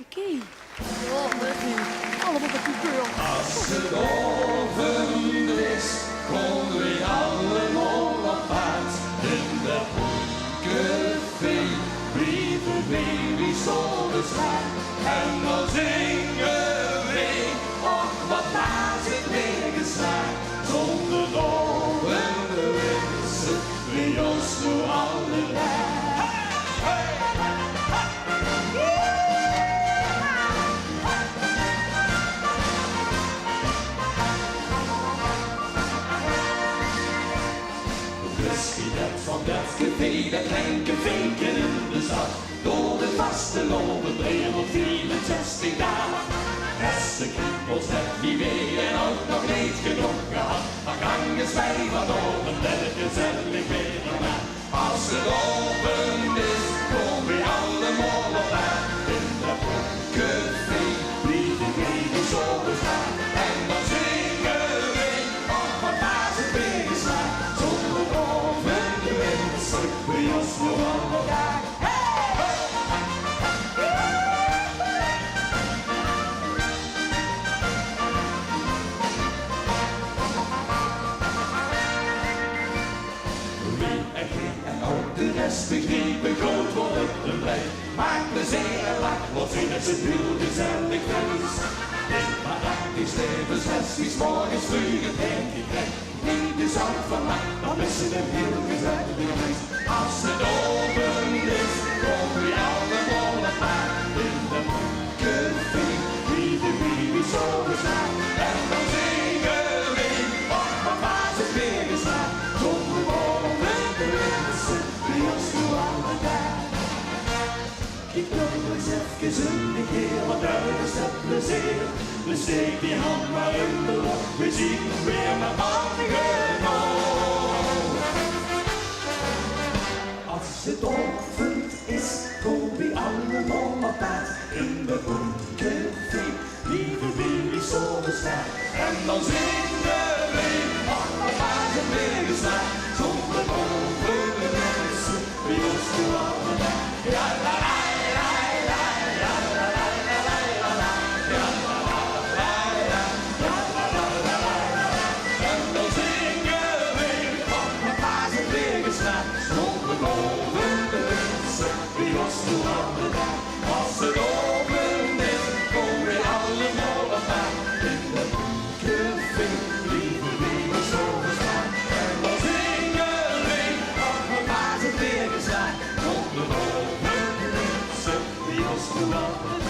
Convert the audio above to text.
Oké. Allemaal met die girl. Als het oven is, komen we allemaal op pad. In de café, brieven, baby's op de straat. En dan zingen we, och wat was het weer geslaagd. Zonder oven wensen we ons voor allebei. Van dat café, dat klein caféken in de stad. Door de vaste lopen 364 dagen. Beste kriebels heb wie mee en ook nog niet genoeg gehad. Maar gangen wij wat open, dat het gezellig weer gedaan. Als het open is, komen we allemaal op aan. In dat café, lieve baby zo bestaan. En dan zingen we, och wat was het weer geslaagd. Zonder oven de wensen, we ons voor allemaal. De rest begrepen, groot worden en blij. Maak plezier en lach, wat zien het z'n heel gezellig feest. In paradies levensles, wie 's morgens vroeg het eentje krijgt. Niet de zout van nacht, dan is het een heel gezellig feest. Als het open is, komen we allemaal op maat. In de café, lieve baby zo bestaan. En dan zingen we, och wat was het weer geslaagd. Zonder boven de wensen. Ik nog eens even een keer, want daar is het plezier. Dus steek die hand maar in de lucht, we zien weer mijn handen nog. Als het ochtend is, komen we allemaal op pad. In de café, lieve baby zo bestaan. En dan zingen we, ach wat was het weer geslaagd. Zonder boven de mensen, wie ons toe allemaal. Ja, la la. Als het open is, komen we allemaal op maat. In de café, lieve baby zo bestaan. En dan zingen we, ach wat was het weer geslaagd. Zonder open de mensen, die ons toe allemaal.